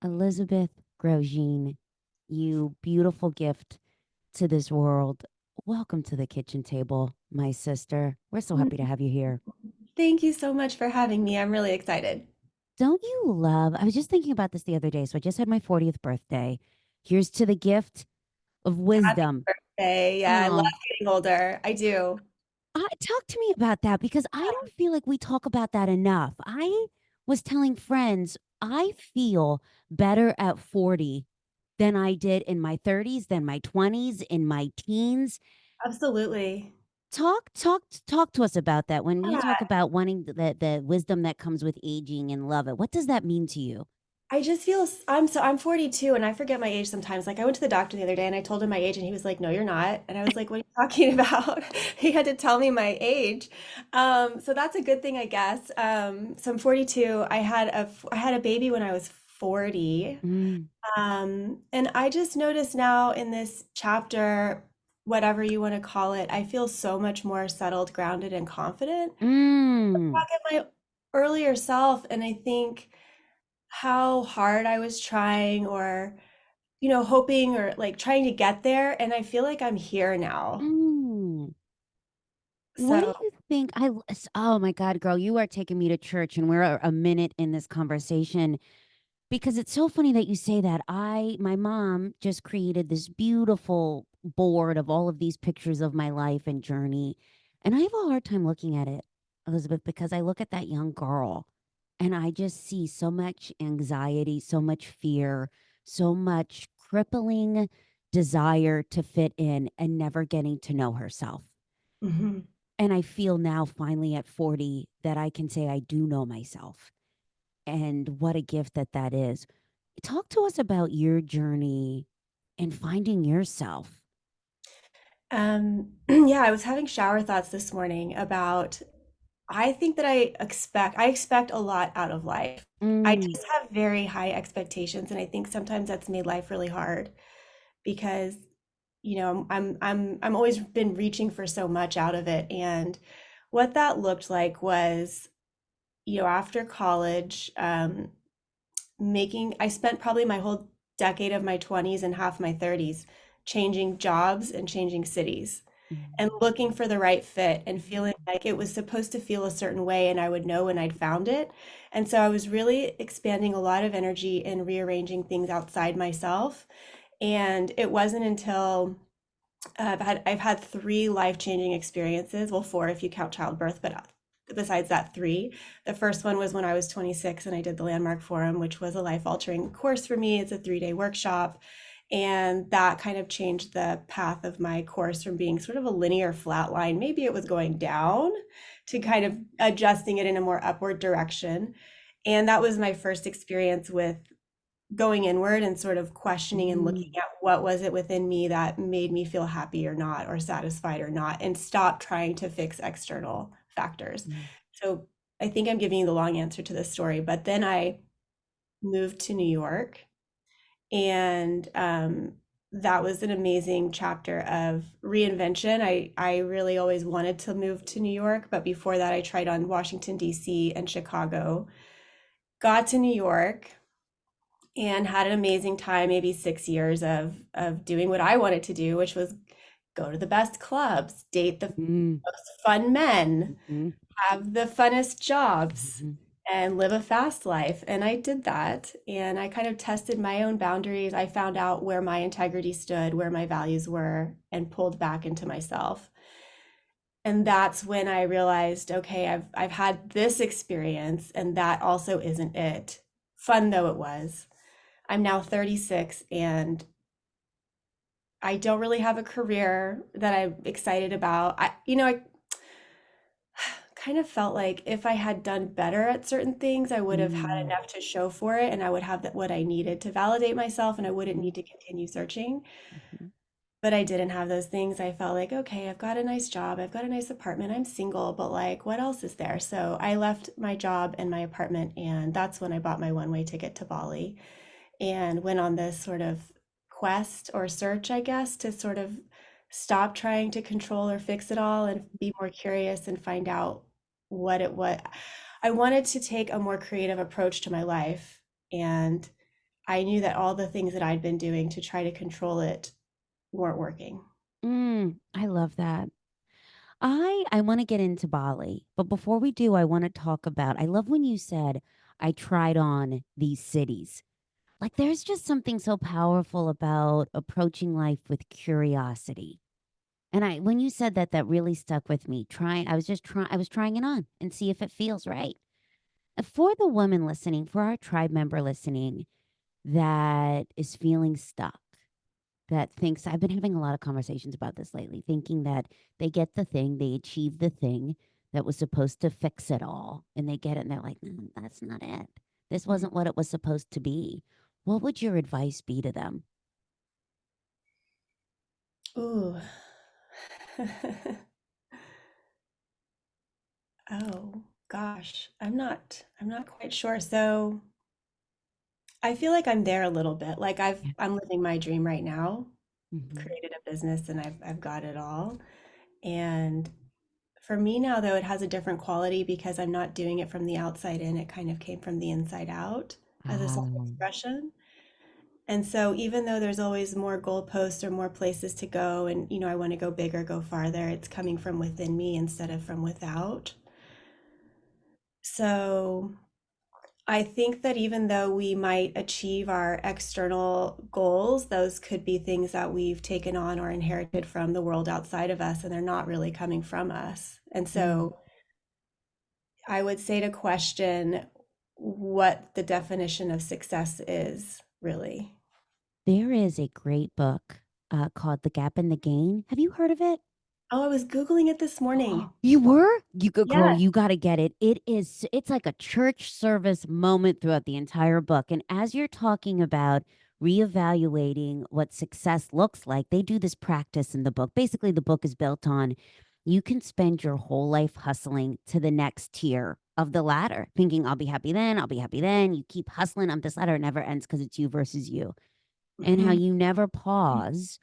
Elizabeth Grojean, you beautiful gift to this world. Welcome to the kitchen table, my sister. We're so Mm, happy to have you here. Thank you so much for having me. I'm really excited. Don't you love? I was just thinking about this the other day. So I just had my 40th birthday. Here's to the gift of Happy wisdom. birthday. Yeah, I love Oh, getting older. I do. talk to me about that because I don't feel like we talk about that enough. I was telling friends, I feel better at 40 than I did in my 30s, than my 20s, in my teens. Absolutely. Talk to us about that. When you talk Yeah. about wanting the wisdom that comes with aging and love it, what does that mean to you? I just feel I'm 42 and I forget my age sometimes. Like I went to the doctor the other day and I told him my age and he was like, "No, you're not." And I was like, "What are you talking about?" He had to tell me my age. So that's a good thing, I guess. So I'm 42. I had a baby when I was 40. Mm, And I just noticed now in this chapter, whatever you want to call it, I feel so much more settled, grounded, and confident. mm, Back at my earlier self, and I think how hard I was trying or, hoping or like trying to get there. And I feel like I'm here now. mm. What do So, you think? Oh my God, girl, you are taking me to church, and we're a minute in this conversation because it's so funny that you say that. My mom just created this beautiful board of all of these pictures of my life and journey. And I have a hard time looking at it, Elizabeth, because I look at that young girl and I just see so much anxiety, so much fear, so much crippling desire to fit in and never getting to know herself. mhm. And I feel now, finally at 40, that I can say I do know myself. And what a gift that is. Talk to us about your journey in finding yourself. Yeah, I was having shower thoughts this morning about I think that I expect a lot out of life. I Mm, just have very high expectations, and I think sometimes that's made life really hard because, I'm always been reaching for so much out of it. And what that looked like was, after college, I spent probably my whole decade of my 20s and half my 30s changing jobs and changing cities and mm, looking for the right fit and feeling like it was supposed to feel a certain way and I would know when I'd found it. And so I was really expanding a lot of energy in rearranging things outside myself. And it wasn't until I've had three life-changing experiences, well, four if you count childbirth, but besides that, three. The first one was when I was 26 and I did the Landmark Forum, which was a life-altering course for me. It's a 3-day workshop. And that kind of changed the path of my course from being sort of a linear flat line. Maybe it was going down to kind of adjusting it in a more upward direction. And that was my first experience with going inward and sort of questioning and looking mm, at what was it within me that made me feel happy or not, or satisfied or not, and stop trying to fix external factors. mm, So I think I'm giving you the long answer to this story, but then I moved to New York, and that was an amazing chapter of reinvention. I really always wanted to move to New York, but before that, I tried on Washington, D.C. and Chicago. Got to New York and had an amazing time, maybe 6 years of doing what I wanted to do, which was go to the best clubs, date the mm, most fun men, mm, have the funnest jobs, mm, and live a fast life. And I did that. And I kind of tested my own boundaries. I found out where my integrity stood, where my values were, and pulled back into myself. And that's when I realized, okay, I've had this experience, and that also isn't it. Fun though it was. I'm now 36 and I don't really have a career that I'm excited about. I kind of felt like if I had done better at certain things, I would have had mm, enough to show for it and I would have what I needed to validate myself and I wouldn't mm, need to continue searching. mhm, But I didn't have those things. I felt like, okay, I've got a nice job, I've got a nice apartment, I'm single, but like, what else is there? So I left my job and my apartment, and that's when I bought my one-way ticket to Bali and went on this sort of quest or search, I guess, to sort of stop trying to control or fix it all and be more curious and find out what I wanted to take a more creative approach to my life. And I knew that all the things that I'd been doing to try to control it weren't working. I love that. I want to get into Bali, but before we do, I want to talk about I love when you said I tried on these cities. Like there's just something so powerful about approaching life with curiosity. And I when you said that, that really stuck with me. I was trying it on and see if it feels right. For the woman listening, for our tribe member listening that is feeling stuck, that thinks I've been having a lot of conversations about this lately, thinking that they get the thing, they achieve the thing that was supposed to fix it all, and they get it and they're like, "Mm, that's not it. This Mhm. wasn't what it was supposed to be." What would your advice be to them? Ooh. Oh, gosh. I'm not quite sure. So, I feel like I'm there a little bit. Like Yeah. I'm living my dream right now. Hmm. Created a business and I've got it all. And for me now though, it has a different quality because I'm not doing it from the outside in. It kind of came from the inside out as a Oh, self-expression. And so even though there's always more goalposts or more places to go and I want to go bigger, go farther, it's coming from within me instead of from without. So I think that even though we might achieve our external goals, those could be things that we've taken on or inherited from the world outside of us, and they're not really coming from us. And mm. so I would say to question what the definition of success is, really. There is a great book called The Gap and the Gain. Have you heard of it? Oh, I was Googling it this morning. You were? You go, girl, Yeah. you got to get it. It's like a church service moment throughout the entire book. And as you're talking about reevaluating what success looks like, they do this practice in the book. Basically, the book is built on you can spend your whole life hustling to the next tier of the ladder, thinking, I'll be happy then, I'll be happy then. You keep hustling up this ladder, it never ends because it's you versus you, and how Mhm. you never pause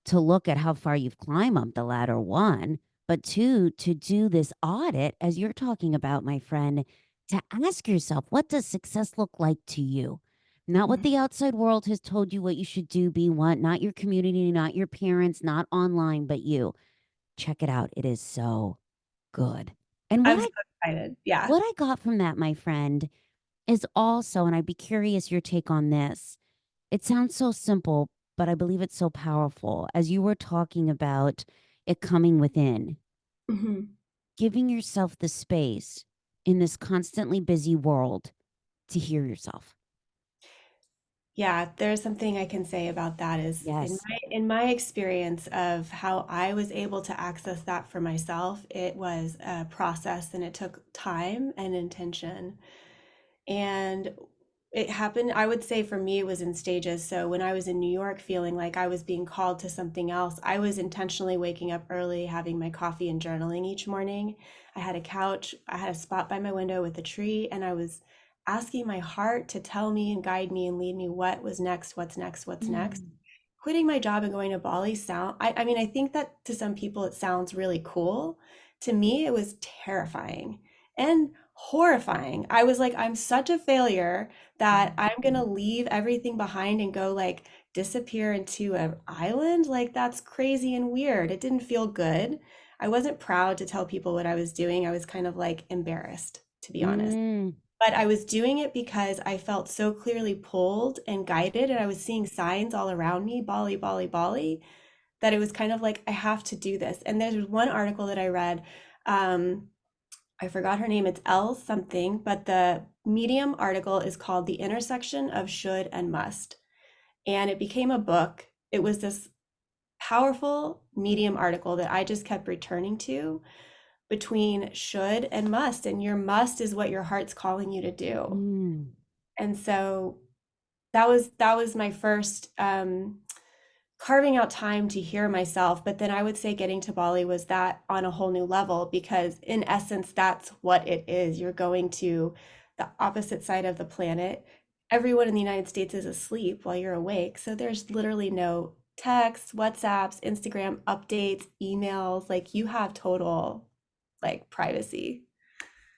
to look at how far you've climbed up the ladder, one, but two, to do this audit, as you're talking about, my friend, to ask yourself, what does success look like to you? Not what Mhm. the outside world has told you what you should do, be, want, not your community, not your parents, not online, but you. Check it out. It is so good. And I'm so excited. Yeah. what I got from that, my friend, is also, and I'd be curious your take on this, it sounds so simple, but I believe it's so powerful. As you were talking about it coming within, Mhm. giving yourself the space in this constantly busy world to hear yourself. Yeah, there's something I can say about that is Yes. in my experience of how I was able to access that for myself, it was a process and it took time and intention. And it happened, I would say for me, it was in stages. So when I was in New York feeling like I was being called to something else, I was intentionally waking up early, having my coffee and journaling each morning. I had a couch, I had a spot by my window with a tree, and I was asking my heart to tell me and guide me and lead me what was next, what's next, what's next. Mm. Quitting my job and going to Bali I mean, I think that to some people it sounds really cool. To me, it was terrifying and horrifying. I was like, I'm such a failure that Mm. I'm gonna leave everything behind and go like disappear into an island. Like that's crazy and weird. It didn't feel good. I wasn't proud to tell people what I was doing. I was kind of like embarrassed, to be honest. Mm. But I was doing it because I felt so clearly pulled and guided, and I was seeing signs all around me, Bali, Bali, Bali, that it was kind of like, I have to do this. And there's one article that I read. Um, I forgot her name. It's L something, but the Medium article is called The Intersection of Should and Must. And it became a book. It was this powerful Medium article that I just kept returning to between should and must. And your must is what your heart's calling you to do. Mm. And so that was my first carving out time to hear myself. But then I would say getting to Bali was that on a whole new level because in essence that's what it is. You're going to the opposite side of the planet. Everyone in the United States is asleep while you're awake. So there's literally no texts, WhatsApps, Instagram updates, emails. Like you have total like privacy.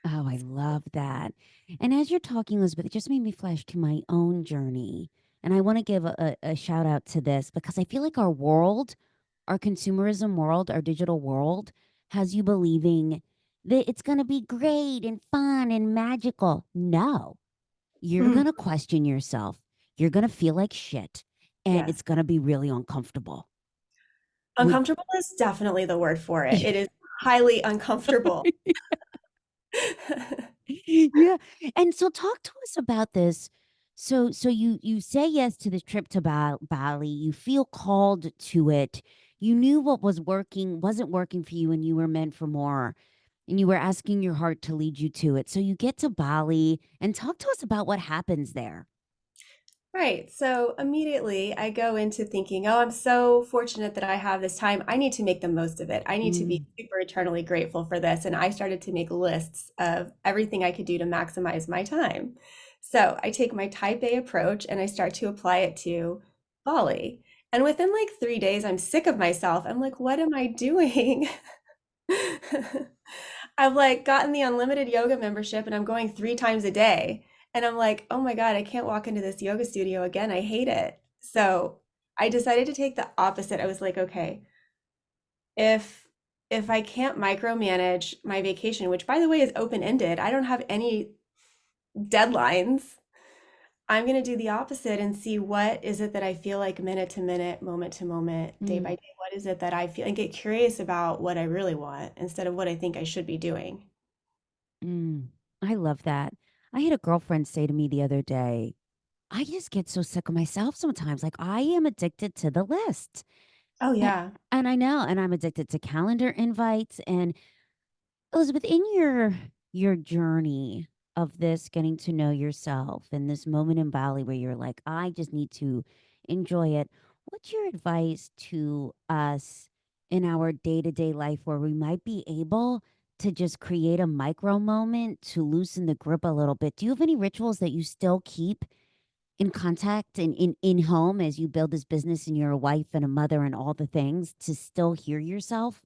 Oh, I love that. And as you're talking, Elizabeth, it just made me flash to my own journey. And I want to give a shout out to this because I feel like our world, our consumerism world, our digital world has you believing that it's going to be great and fun and magical. No, you're Mm, going to question yourself. You're going to feel like shit and yes. it's going to be really uncomfortable. Would Uncomfortable is definitely the word for it. It is highly uncomfortable. yeah. And so talk to us about this. So you say yes to this trip to Bali. You feel called to it. You knew what was working wasn't working for you and you were meant for more. And you were asking your heart to lead you to it. So you get to Bali and talk to us about what happens there. Right. So immediately I go into thinking, oh, I'm so fortunate that I have this time. I need to make the most of it. I need to be Mm, super eternally grateful for this. And I started to make lists of everything I could do to maximize my time. So I take my type A approach and I start to apply it to Bali. And within like 3 days, I'm sick of myself. I'm like, what am I doing? I've like gotten the unlimited yoga membership and I'm going 3 times a day. And I'm like, oh my God, I can't walk into this yoga studio again. I hate it. So I decided to take the opposite. I was like, okay, if if I can't micromanage my vacation, which by the way is open-ended, I don't have any deadlines. I'm going to do the opposite and see what is it that I feel like minute to minute, moment to moment, day by mm, day. What is it that I feel and get curious about what I really want instead of what I think I should be doing. mm. I love that. I had a girlfriend say to me the other day, I just get so sick of myself sometimes. Like I am addicted to the list. Oh A- yeah. And I know, and I'm addicted to calendar invites. And Elizabeth, in your journey of this getting to know yourself and this moment in Bali where you're like, I just need to enjoy it. What's your advice to us in our day-to-day life where we might be able to just create a micro moment to loosen the grip a little bit? Do you have any rituals that you still keep in contact and in home as you build this business and you're a wife and a mother and all the things to still hear yourself?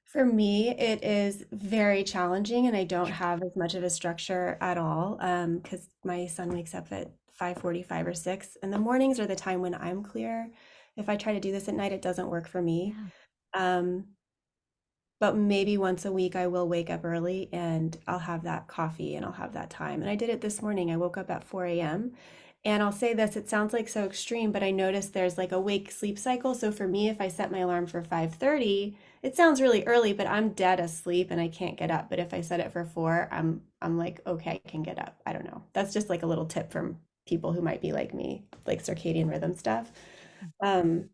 For me, it is very challenging, and I don't have as much of a structure at all because my son wakes up at 5:45 or 6, and the mornings are the time when I'm clear. If I try to do this at night, it doesn't work for me. Yeah. Um, but maybe once a week I will wake up early and I'll have that coffee and I'll have that time. And I did it this morning. I woke up at 4 a.m. And I'll say this, it sounds like so extreme, but I noticed there's like a wake sleep cycle. So for me, if I set my alarm for 5:30, it sounds really early, but I'm dead asleep and I can't get up. But if I set it for 4, I'm like, okay, I can get up. I don't know. That's just like a little tip from people who might be like me, like circadian rhythm stuff. Um,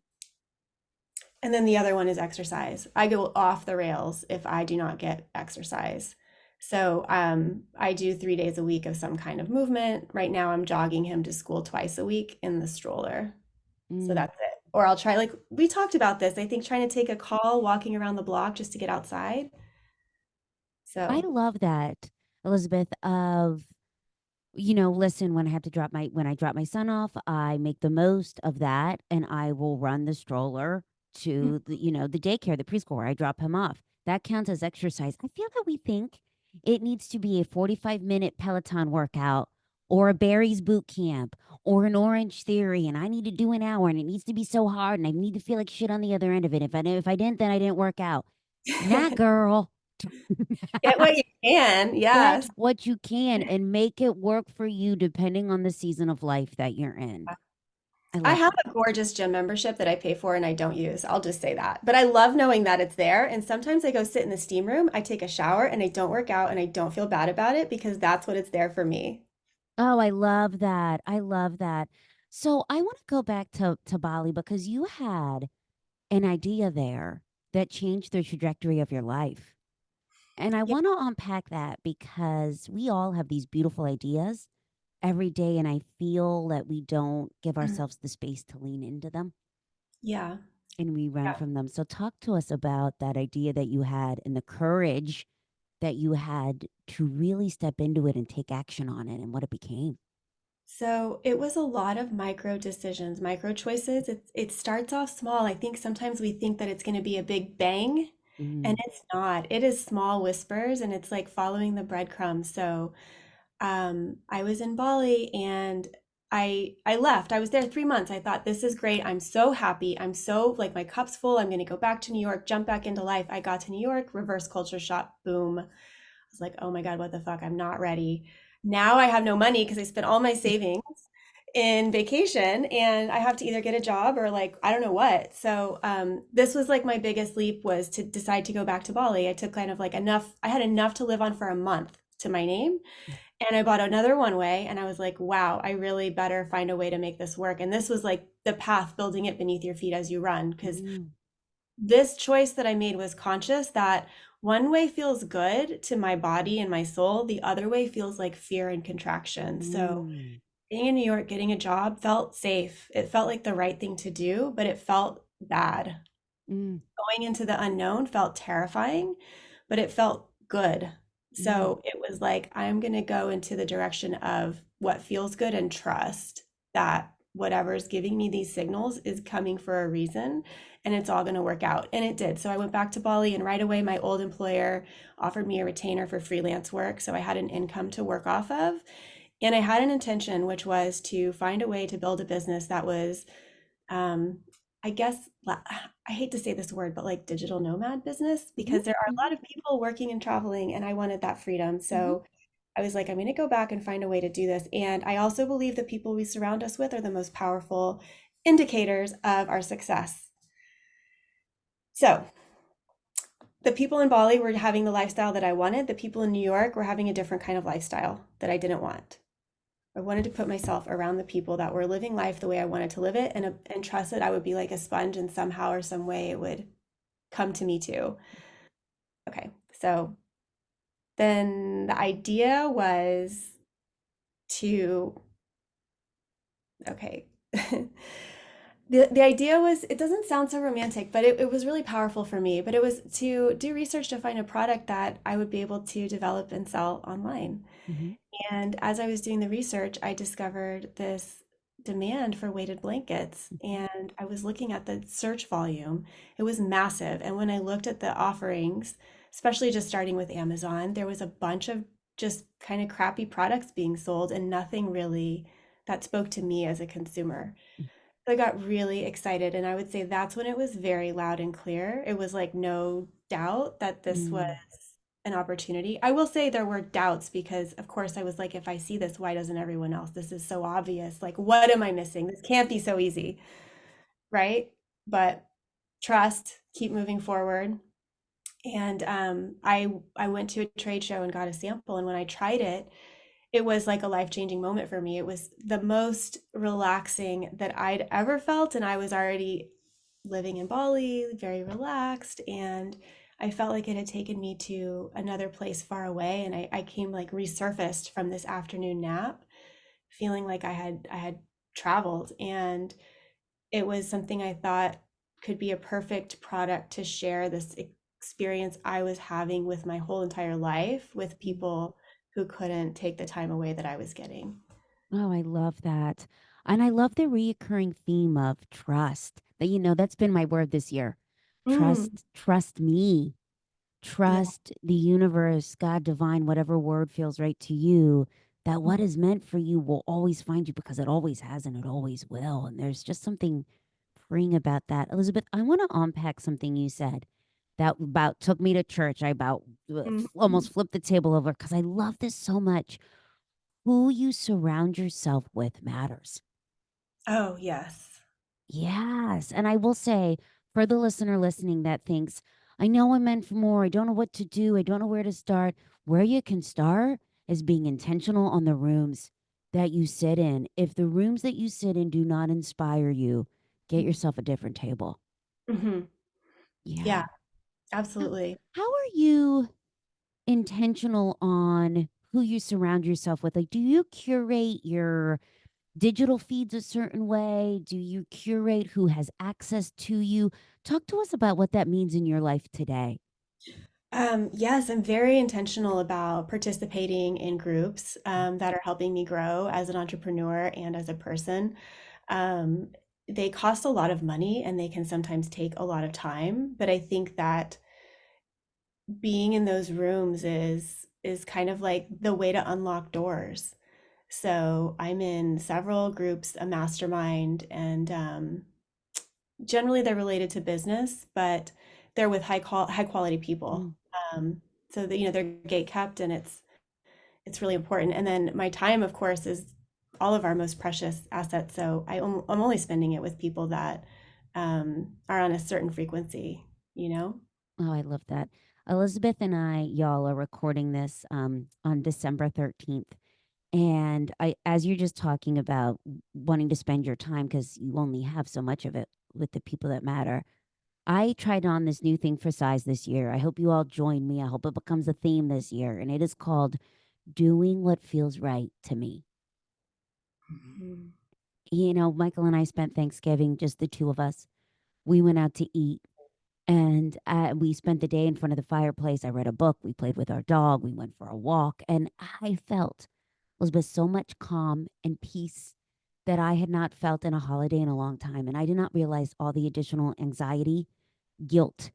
and then the other one is exercise. I go off the rails if I do not get exercise. So I do 3 days a week of some kind of movement. Right now, I'm jogging him to school twice a week in the stroller. So Mm. that's it. Or I'll try, like, we talked about this, I think trying to take a call, walking around the block just to get outside. I So, love that, Elizabeth, of listen, when I drop my son off, I make the most of that and I will run the stroller mm, to the daycare, the preschool where I drop him off. That counts as exercise. I feel that we think it needs to be a 45-minute Peloton workout or a Barry's boot camp or an Orange Theory and I need to do an hour and it needs to be so hard and I need to feel like shit on the other end of it. If I didn't, then I didn't work out. Nah, girl. get what you can. Get Yes. what you can and make it work for you depending on the season of life that you're in. I I love have that. a gorgeous gym membership that I pay for and I don't use. I'll just say that. But I love knowing that it's there. And sometimes I go sit in the steam room, I take a shower, and I don't work out and I don't feel bad about it because that's what it's there for me. Oh, I love that. I love that. So I want to go back to Bali because you had an idea there that changed the trajectory of your life. And I Yeah. want to unpack that because we all have these beautiful ideas every day. And I feel that we don't give ourselves the space to lean into them Yeah. and we run Yeah. from them. So talk to us about that idea that you had and the courage that you had to really step into it and take action on it and what it became. So it was a lot of micro decisions, micro choices. It starts off small. I think sometimes we think that it's going to be a big bang, and Mm, it's not. It is small whispers, and it's like following the breadcrumbs. So I was in Bali and I left. I was there 3 months. I thought, this is great. I'm so happy. I'm so like my cup's full. I'm going to go back to New York, jump back into life. I got to New York, reverse culture shock, boom. I was like, oh my God, what the fuck? I'm not ready. Now I have no money because I spent all my savings in vacation and I have to either get a job or like I don't know what. So this was like my biggest leap was to decide to go back to Bali. I took kind of like enough, I had enough to live on for a month to my name. And I bought another one way and I was like, wow, I really better find a way to make this work. And this was like the path, building it beneath your feet as you run. Because Mm, this choice that I made was conscious that one way feels good to my body and my soul, the other way feels like fear and contraction. So mm, being in New York, getting a job felt safe. It felt like the right thing to do, but it felt bad. mm, Going into the unknown felt terrifying, but it felt good. mm, So it was like, I'm going to go into the direction of what feels good and trust that whatever is giving me these signals is coming for a reason and it's all going to work out. And it did. So I went back to Bali and right away my old employer offered me a retainer for freelance work. So I had an income to work off of. And I had an intention, which was to find a way to build a business that was um, I guess I hate to say this word, but like digital nomad business, mhm, because there are a mhm, lot of people working and traveling, and I wanted that freedom. mhm. So I was like, I'm going to go back and find a way to do this. And I also believe the people we surround us with are the most powerful indicators of our success. So the people in Bali were having the lifestyle that I wanted. The people in New York were having a different kind of lifestyle that I didn't want. I wanted to put myself around the people that were living life the way I wanted to live it and trust that I would be like a sponge and somehow or some way it would come to me too. Okay. So then the idea was to, okay. The idea was, it doesn't sound so romantic, but it was really powerful for me. But it was to do research to find a product that I would be able to develop and sell online. Mhm, And as I was doing the research, I discovered this demand for weighted blankets. mhm, And I was looking at the search volume, it was massive. And when I looked at the offerings, especially just starting with Amazon, there was a bunch of just kind of crappy products being sold and nothing really that spoke to me as a consumer. So I got really excited. And I would say that's when it was very loud and clear. It was like no doubt that this was mm, an opportunity. I will say there were doubts because, of course, I was like, if I see this, why doesn't everyone else? This is so obvious. Like, what am I missing? This can't be so easy, right? But trust, keep moving forward. And I went to a trade show and got a sample. And when I tried it, it was like a life-changing moment for me. It was the most relaxing that I'd ever felt, and I was already living in Bali, very relaxed, and I felt like it had taken me to another place far away, and I came like resurfaced from this afternoon nap, feeling like I had traveled, and it was something I thought could be a perfect product to share this experience I was having with my whole entire life with mm. people who couldn't take the time away that I was getting. Oh, I love that. And I love the reoccurring theme of trust. That, that's been my word this year. Mm, Trust me. yeah. Trust the universe, God, divine, whatever word feels right to you, that what is meant for you will always find you because it always has and it always will. And there's just something freeing about that. Elizabeth, I want to unpack something you said that about took me to church. I about Mhm. almost flipped the table over because I love this so much. Who you surround yourself with matters. Oh, yes. Yes. And I will say, for the listener listening that thinks, I know I'm meant for more. I don't know what to do. I don't know where to start. Where you can start is being intentional on the rooms that you sit in. If the rooms that you sit in do not inspire you, get yourself a different table. Hmm. Yeah. Yeah, How, absolutely. how are you intentional on who you surround yourself with? Like, do you curate your digital feeds a certain way? Do you curate who has access to you? Talk to us about what that means in your life today. Yes, I'm very intentional about participating in groups that are helping me grow as an entrepreneur and as a person. Um, they cost a lot of money and they can sometimes take a lot of time, but I think that being in those rooms is kind of like the way to unlock doors. So I'm in several groups, a mastermind, and generally they're related to business, but they're with high quality people. Mm. Um, so that they're gate kept, and it's really important. And then my time, of course, is all of our most precious assets. So I'm only spending it with people that are on a certain frequency, you know? Oh, I love that. Elizabeth and I, y'all, are recording this on December 13th. And as you're just talking about wanting to spend your time because you only have so much of it with the people that matter, I tried on this new thing for size this year. I hope you all join me. I hope it becomes a theme this year. And it is called Doing What Feels Right to Me. Mm. Michael and I spent Thanksgiving, just the two of us. We went out to eat and we spent the day in front of the fireplace. I read a book. We played with our dog. We went for a walk. And I felt, Elizabeth, so much calm and peace that I had not felt in a holiday in a long time. And I did not realize all the additional anxiety, guilt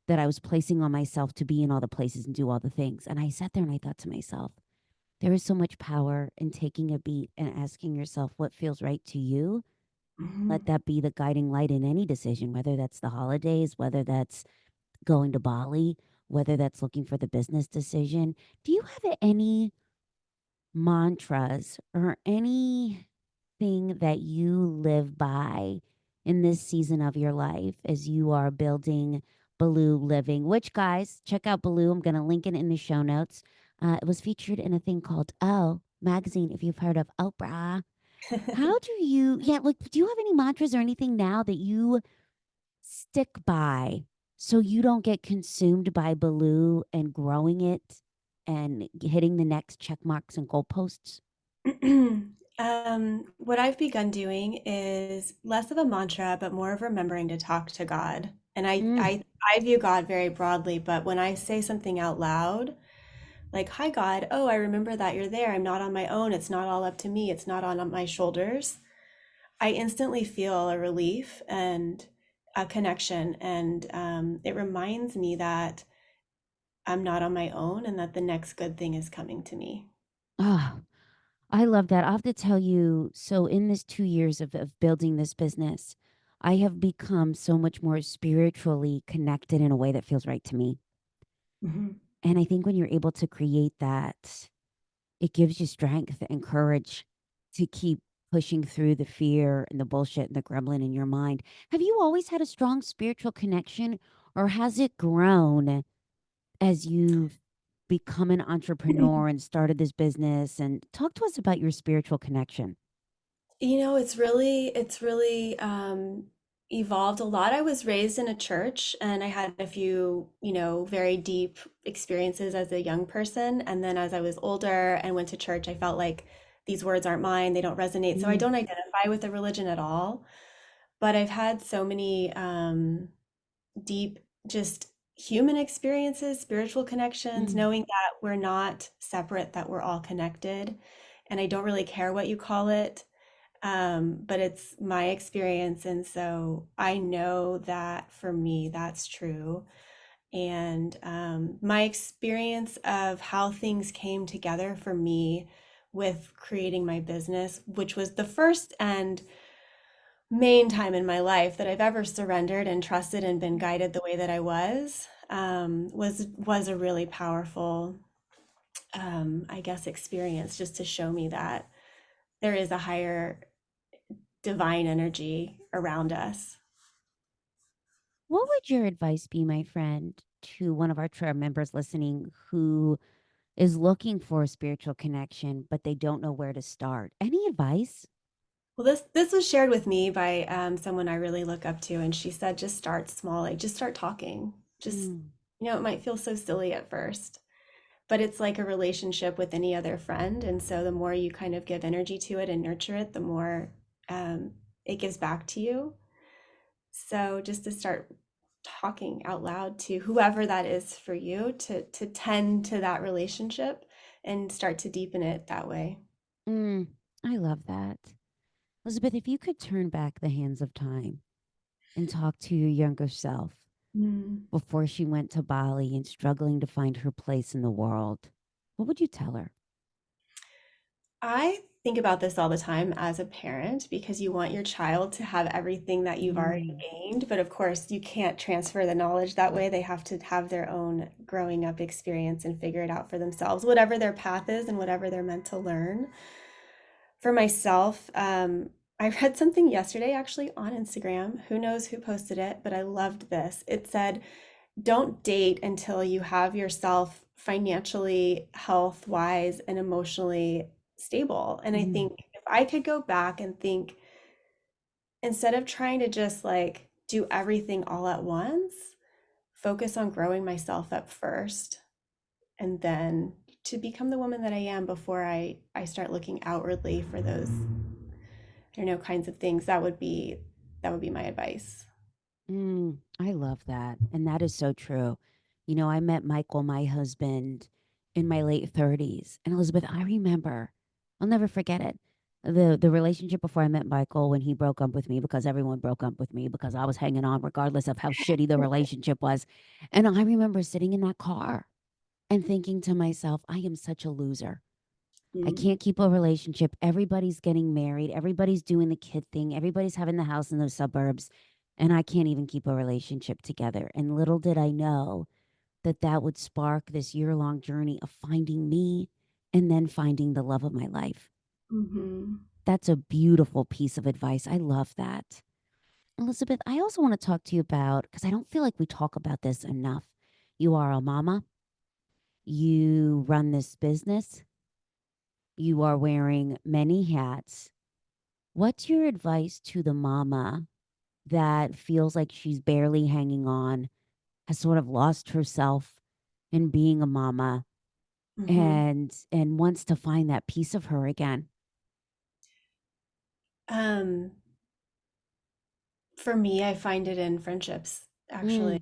that I was placing on myself to be in all the places and do all the things. And I sat there and I thought to myself, there is so much power in taking a beat and asking yourself what feels right to you. Let Mhm. that be the guiding light in any decision, whether that's the holidays, whether that's going to Bali, whether that's looking for the business decision. Do you have any mantras or anything that you live by in this season of your life as you are building Baloo Living? Which, guys, check out Baloo. I'm going to link it in the show notes. It was featured in a thing called Oh magazine, if you've heard of Oprah. How do you, yeah, like, do you have any mantras or anything now that you stick by so you don't get consumed by Baloo and growing it and hitting the next check marks and goalposts? What I've begun doing is less of a mantra, but more of remembering to talk to God. And Mm, I view God very broadly, but when I say something out loud, like, "Hi, God. Oh, I remember that you're there. I'm not on my own. It's not all up to me. It's not on my shoulders." I instantly feel a relief and a connection. And it reminds me that I'm not on my own and that the next good thing is coming to me. oh, I love that. I have to tell you, so in this 2 years of building this business, I have become so much more spiritually connected in a way that feels right to me. Mhm. And I think when you're able to create that, it gives you strength and courage to keep pushing through the fear and the bullshit and the gremlin in your mind. Have you always had a strong spiritual connection, or has it grown as you've become an entrepreneur and started this business? And talk to us about your spiritual connection. It's really evolved a lot. I was raised in a church and I had a few, very deep experiences as a young person. And then as I was older and went to church, I felt like these words aren't mine, they don't resonate. So I Mm, don't identify with a religion at all. But I've had so many deep, just human experiences, spiritual connections, mm. knowing that we're not separate, that we're all connected. And I don't really care what you call it, but it's my experience. And so I know that for me, that's true. And my experience of how things came together for me with creating my business, which was the first and main time in my life that I've ever surrendered and trusted and been guided the way that I was a really powerful, I guess, experience just to show me that there is a higher divine energy around us. What would your advice be, my friend, to one of our members listening who is looking for a spiritual connection, but they don't know where to start? Any advice? Well, this was shared with me by someone I really look up to, and she said, just start small, like just start talking. Just, Mm, it might feel so silly at first, but it's like a relationship with any other friend. And so the more you kind of give energy to it and nurture it, the more um, it gives back to you. So just to start talking out loud to whoever that is for you to tend to that relationship and start to deepen it that way. mm, I love that. Elizabeth, if you could turn back the hands of time and talk to your younger self Mm. before she went to Bali and struggling to find her place in the world, what would you tell her? think about this all the time as a parent because you want your child to have everything that you've already Mm, gained. But of course, you can't transfer the knowledge that way. They have to have their own growing up experience and figure it out for themselves, whatever their path is and whatever they're meant to learn. For myself, I read something yesterday actually on Instagram. Who knows who posted it, but I loved this. It said, don't date until you have yourself financially, health wise, and emotionally stable. And I mm, think if I could go back and think, instead of trying to just like do everything all at once, focus on growing myself up first and then to become the woman that I am before I start looking outwardly for those, I don't know, kinds of things. That would be my advice. I love that. And that is so true. You know, I met Michael, my husband, in my late 30s. And Elizabeth, I remember, I'll never forget it. The relationship before I met Michael when he broke up with me because everyone broke up with me because I was hanging on regardless of how shitty the relationship was. And I remember sitting in that car and thinking to myself, I am such a loser. I Mm, can't keep a relationship. Everybody's getting married. Everybody's doing the kid thing. Everybody's having the house in those suburbs. And I can't even keep a relationship together. And little did I know that that would spark this year-long journey of finding me and then finding the love of my life. mhm, That's a beautiful piece of advice. I love that. Elizabeth, I also want to talk to you about, because I don't feel like we talk about this enough. You are a mama, you run this business, you are wearing many hats. What's your advice to the mama that feels like she's barely hanging on, has sort of lost herself in being a mama mhm. and wants to find that piece of her again? Um, for me, I find it in friendships, actually. Mm,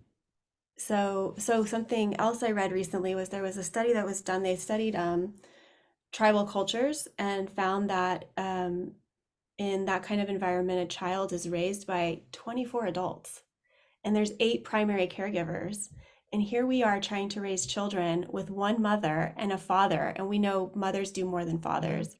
So something else I read recently was there was a study that was done. They studied tribal cultures and found that in that kind of environment, a child is raised by 24 adults, and there's 8 primary caregivers. And here we are trying to raise children with one mother and a father, and we know mothers do more than yeah. fathers.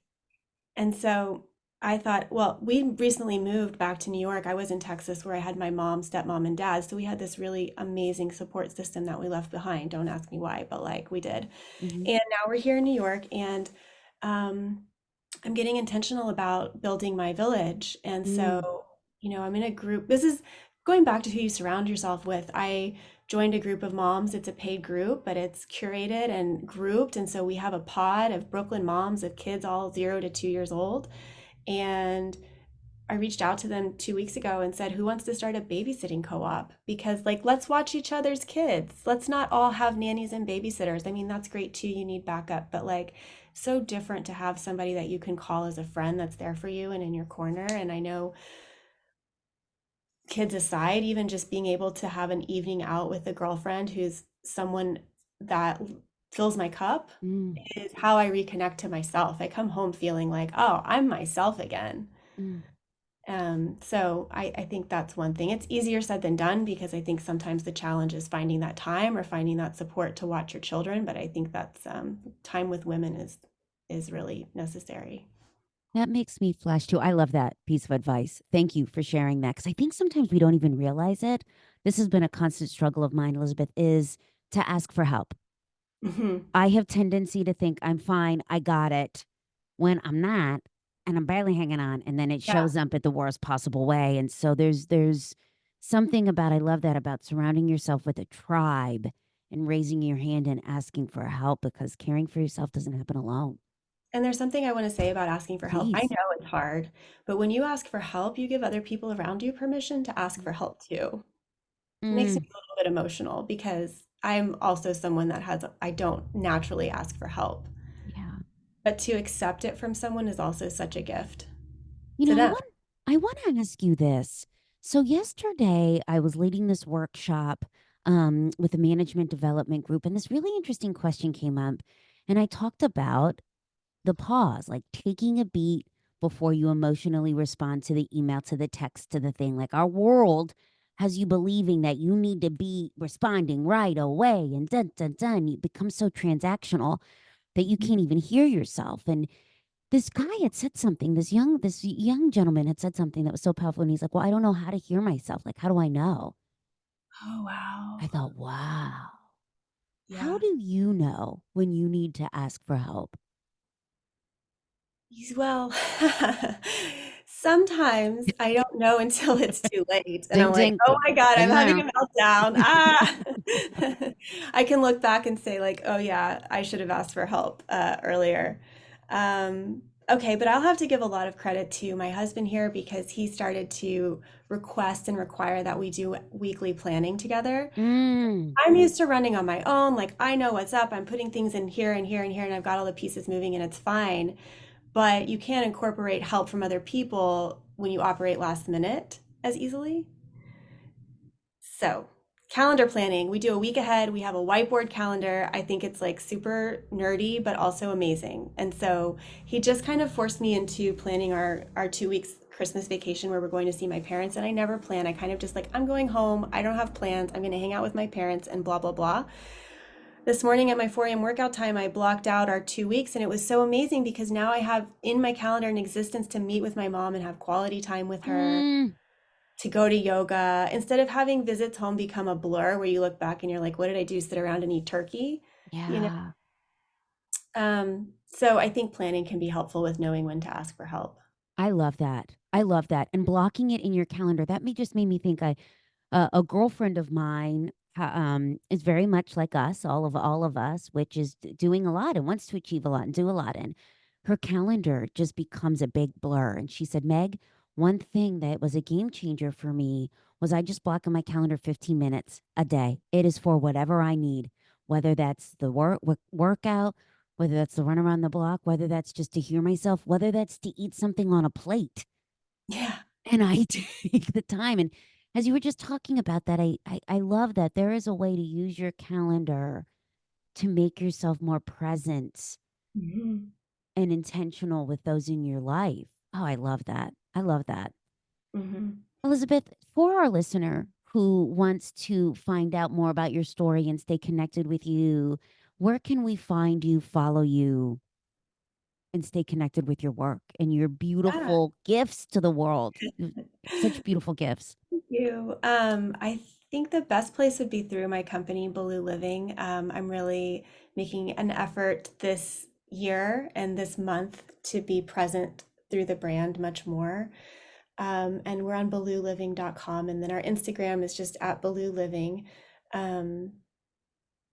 And so I thought, well, we recently moved back to New York. I was in Texas where I had my mom, stepmom, and dad. So we had this really amazing support system that we left behind. Don't ask me why, but like we did. Hmm. And now we're here in New York, and um, I'm getting intentional about building my village. And Mm, so, I'm in a group. This is going back to who you surround yourself with. I joined a group of moms. It's a paid group, but it's curated and grouped. And so we have a pod of Brooklyn moms of kids all 0 to 2 years old. And I reached out to them 2 weeks ago and said, who wants to start a babysitting co-op? Because, like, let's watch each other's kids. Let's not all have nannies and babysitters. I mean, that's great too. You need backup. But, like, so different to have somebody that you can call as a friend that's there for you and in your corner. And I know, kids aside, even just being able to have an evening out with a girlfriend who's someone that fills my cup mm, is how I reconnect to myself. I come home feeling like, oh, I'm myself again. mm. So I think that's one thing. It's easier said than done because I think sometimes the challenge is finding that time or finding that support to watch your children. But I think that's time with women is really necessary. That makes me flash too. I love that piece of advice. Thank you for sharing that because I think sometimes we don't even realize it. This has been a constant struggle of mine, Elizabeth, is to ask for help. Hmm. I have tendency to think I'm fine, I got it, when I'm not, and I'm barely hanging on, and then it Yeah. shows up at the worst possible way. And so there's something about I love that about surrounding yourself with a tribe and raising your hand and asking for help because caring for yourself doesn't happen alone. And there's something I want to say about asking for help. I Please. know it's hard, but when you ask for help, you give other people around you permission to ask for Mm, help too. It makes me mm, a little bit emotional because I'm also someone I don't naturally ask for help. yeah. But to accept it from someone is also such a gift You to know, them. I want to ask you this. So yesterday I was leading this workshop with a management development group, and this really interesting question came up. And I talked about the pause, like taking a beat before you emotionally respond to the email, to the text, to the thing. Like our world has you believing that you need to be responding right away and dun dun dun. You become so transactional that you can't even hear yourself. And This guy had said something. This young gentleman had said something that was so powerful, and he's like, "Well, I don't know how to hear myself. Like, how do I know?" Oh, wow. I thought, "Wow, how Yeah. do you know when you need to ask for help?" Well, sometimes I don't know until it's too late, and I'm Ding, like, ding, "Oh my God, I'm been having there. a meltdown. Ah." I can look back and say like, "Oh yeah, I should have asked for help earlier." Okay, but I'll have to give a lot of credit to my husband here because he started to request and require that we do weekly planning together. Mm, I'm used to running on my own, like I know what's up. I'm putting things in here and here and here, and I've got all the pieces moving, and it's fine. But you can't incorporate help from other people when you operate last minute as easily. So, calendar planning, we do a week ahead. We have a whiteboard calendar. I think it's like super nerdy, but also amazing. And so he just kind of forced me into planning our 2 weeks Christmas vacation where we're going to see my parents. And I never plan. I kind of just like, I'm going home. I don't have plans. I'm going to hang out with my parents and blah, blah, blah. This morning at my 4 a.m. workout time, I blocked out our 2 weeks, and it was so amazing because now I have in my calendar an existence to meet with my mom and have quality time with her, mm, to go to yoga, instead of having visits home become a blur where you look back and you're like, what did I do? Sit around and eat turkey? You know? yeah. So I think planning can be helpful with knowing when to ask for help. I love that. I love that. And blocking it in your calendar, that just made me think a girlfriend of mine is very much like us, all of us, which is doing a lot and wants to achieve a lot and do a lot. And her calendar just becomes a big blur. And she said, Meg, one thing that was a game changer for me was I just block on my calendar 15 minutes a day. It is for whatever I need, whether that's the workout, whether that's the run around the block, whether that's just to hear myself, whether that's to eat something on a plate. Yeah. And I take the time. And as you were just talking about that, I love that there is a way to use your calendar to make yourself more present Mhm. and intentional with those in your life. Oh, I love that. I love that. Mhm. Elizabeth, for our listener who wants to find out more about your story and stay connected with you, where can we find you, follow you, and stay connected with your work and your Yeah. beautiful gifts to the world? Such beautiful gifts. Thank you. I think the best place would be through my company, Baloo Living. I'm really making an effort this year and this month to be present through the brand much more. And we're on balooliving.com, and then our Instagram is just at Baloo Living. Um,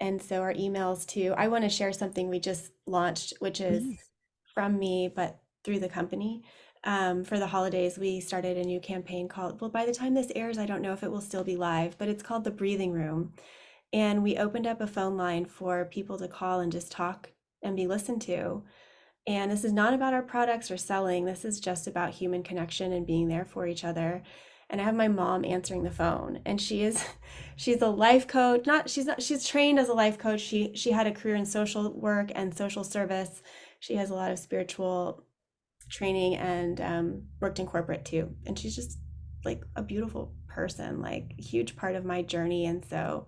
and so our emails too. I want to share something we just launched, which is Please. from me, but through the company. For the holidays, we started a new campaign called, well, by the time this airs, I don't know if it will still be live, but it's called The Breathing Room. And we opened up a phone line for people to call and just talk and be listened to. And this is not about our products or selling. This is just about human connection and being there for each other. And I have my mom answering the phone, and she's a life coach. She's trained as a life coach. She had a career in social work and social service. She has a lot of spiritual training and worked in corporate too. And she's just like a beautiful person, like a huge part of my journey. And so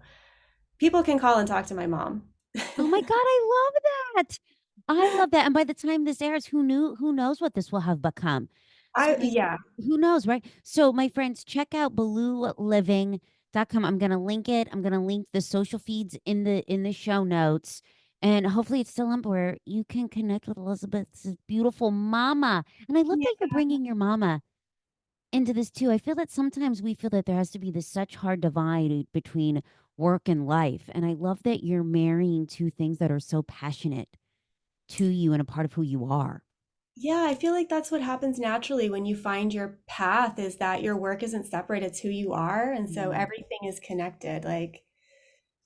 people can call and talk to my mom. Oh my God, I love that. I love that. And by the time this airs, who knows what this will have become. So my Yeah. who knows, right? So my friends, check out balooliving.com. I'm gonna link it. I'm gonna link the social feeds in the show notes. And hopefully it's still up where you can connect with Elizabeth's beautiful mama. And I love Yeah. that you're bringing your mama into this too. I feel that sometimes we feel that there has to be this such hard divide between work and life. And I love that you're marrying two things that are so passionate to you and a part of who you are. Yeah, I feel like that's what happens naturally when you find your path is that your work isn't separate, it's who you are. And so Mm, everything is connected. Like,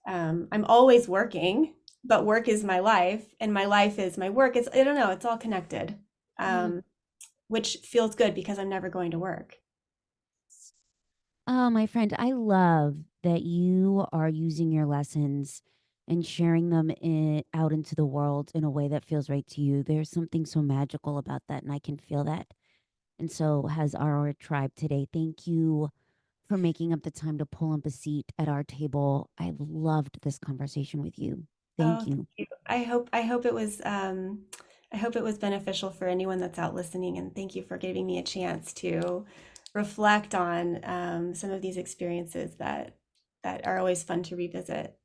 I'm always working, but work is my life and my life is my work. I don't know, it's all connected, mm. um, which feels good because I'm never going to work. Oh, my friend, I love that you are using your lessons and sharing them out into the world in a way that feels right to you. There's something so magical about that, and I can feel that. And so has our tribe today. Thank you for making up the time to pull up a seat at our table. I've loved this conversation with you. Oh, Thank thank you. you. I hope it was I hope it was beneficial for anyone that's out listening, and thank you for giving me a chance to reflect on some of these experiences that are always fun to revisit.